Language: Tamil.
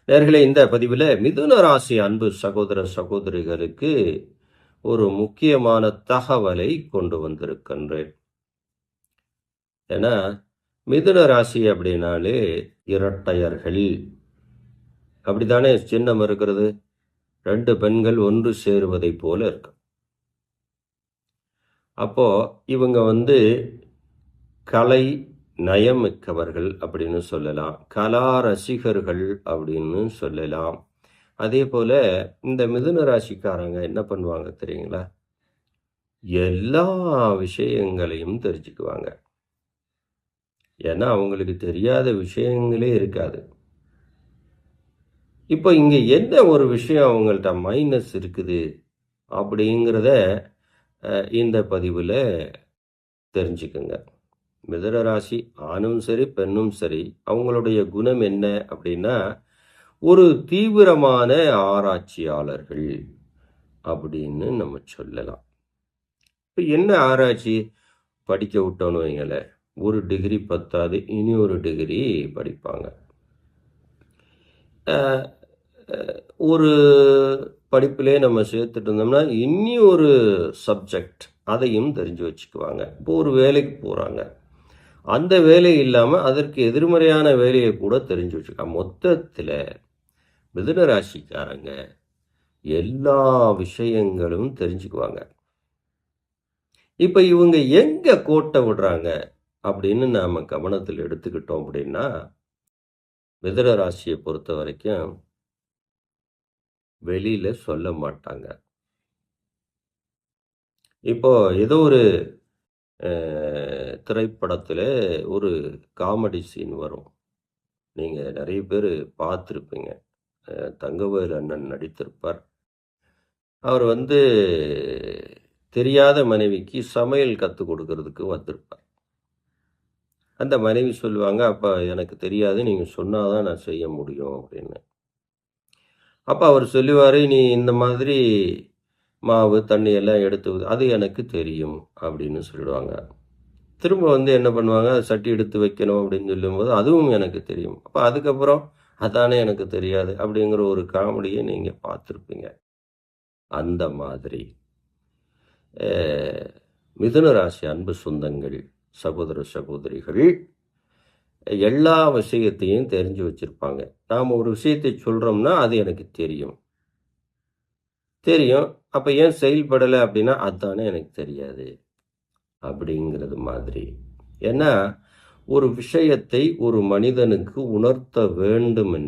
நேயர்களே, இந்த பதிவில் மிதுன ராசி அன்பு சகோதர சகோதரிகளுக்கு ஒரு முக்கியமான தகவலை கொண்டு வந்திருக்கின்றேன். ஏன்னா மிதுன ராசி அப்படின்னாலே இரட்டையர்கள் அப்படித்தானே சின்னம் இருக்கிறது. 2 பெண்கள் ஒன்று சேருவதை போல இருக்கு. அப்போ இவங்க கலை நயமிக்கவர்கள் அப்படின்னு சொல்லலாம். கலா ரசிகர்கள் அப்படின்னு சொல்லலாம். அதே போல இந்த மிதுன ராசிக்காரங்க என்ன பண்ணுவாங்க தெரியுங்களா? எல்லா விஷயங்களையும் தெரிஞ்சுக்குவாங்க. ஏன்னா அவங்களுக்கு தெரியாத விஷயங்களே இருக்காது. இப்போ இங்க என்ன ஒரு விஷயம் அவங்கள்ட்ட மைனஸ் இருக்குது அப்படிங்கிறத இந்த பதிவில் தெரிஞ்சுக்குங்க. மிதுன ராசி ஆணும் சரி பெண்ணும் சரி, அவங்களுடைய குணம் என்ன அப்படின்னா, ஒரு தீவிரமான ஆராய்ச்சியாளர்கள் அப்படின்னு நம்ம சொல்லலாம். இப்போ என்ன ஆராய்ச்சி? படிக்க விட்டோன்னு வைங்களேன், ஒரு டிகிரி பத்தாது, இனி ஒரு டிகிரி படிப்பாங்க. ஒரு படிப்பிலே நம்ம சேர்த்துட்டு இருந்தோம்னா இன்னி ஒரு சப்ஜெக்ட் அதையும் தெரிஞ்சு வச்சுக்குவாங்க. இப்போ ஒரு வேலைக்கு போகிறாங்க, அந்த வேலை இல்லாமல் அதற்கு எதிர்மறையான வேலையை கூட தெரிஞ்சு வச்சுக்காங்க. மொத்தத்தில் மிதுன ராசிக்காரங்க எல்லா விஷயங்களும் தெரிஞ்சுக்குவாங்க. இப்போ இவங்க எங்கே கோட்டை விடுறாங்க அப்படின்னு நாம் கவனத்தில் எடுத்துக்கிட்டோம் அப்படின்னா, மிதுன ராசியை பொறுத்த வரைக்கும் வெளியில் சொல்ல மாட்டாங்க. இப்போ ஏதோ ஒரு திரைப்படத்தில் ஒரு காமெடி சீன் வரும். நீங்கள் நிறைய பேர் பார்த்துருப்பீங்க. தங்கவேல் அண்ணன் நடித்திருப்பார். அவர் தெரியாத மனைவிக்கு சமையல் கற்றுக் கொடுக்கறதுக்கு வந்திருப்பார். அந்த மனைவி சொல்லுவாங்க, அப்போ எனக்கு தெரியாது, நீங்கள் சொன்னால் தான் நான் செய்ய முடியும் அப்படின்னு. அப்போ அவர் சொல்லுவார், நீ இந்த மாதிரி மாவு தண்ணி எல்லாம் எடுத்து அது எனக்கு தெரியும் அப்படின்னு சொல்லிடுவாங்க. திரும்ப என்ன பண்ணுவாங்க, சட்டி எடுத்து வைக்கணும் அப்படின்னு சொல்லும்போது அதுவும் எனக்கு தெரியும். அப்போ அதுக்கப்புறம் அதானே எனக்கு தெரியாது அப்படிங்கிற ஒரு காமெடியை நீங்கள் பார்த்துருப்பீங்க. அந்த மாதிரி மிதுன ராசி அன்பு சொந்தங்கள், சகோதர சகோதரிகள் எல்லா விஷயத்தையும் தெரிஞ்சு வச்சுருப்பாங்க. நாம் ஒரு விஷயத்தை சொல்கிறோம்னா அது எனக்கு தெரியும். அப்போ ஏன் செயல்படலை அப்படின்னா அதுதானே எனக்கு தெரியாது அப்படிங்கிறது மாதிரி. ஏன்னா ஒரு விஷயத்தை ஒரு மனிதனுக்கு உணர்த்த வேண்டும்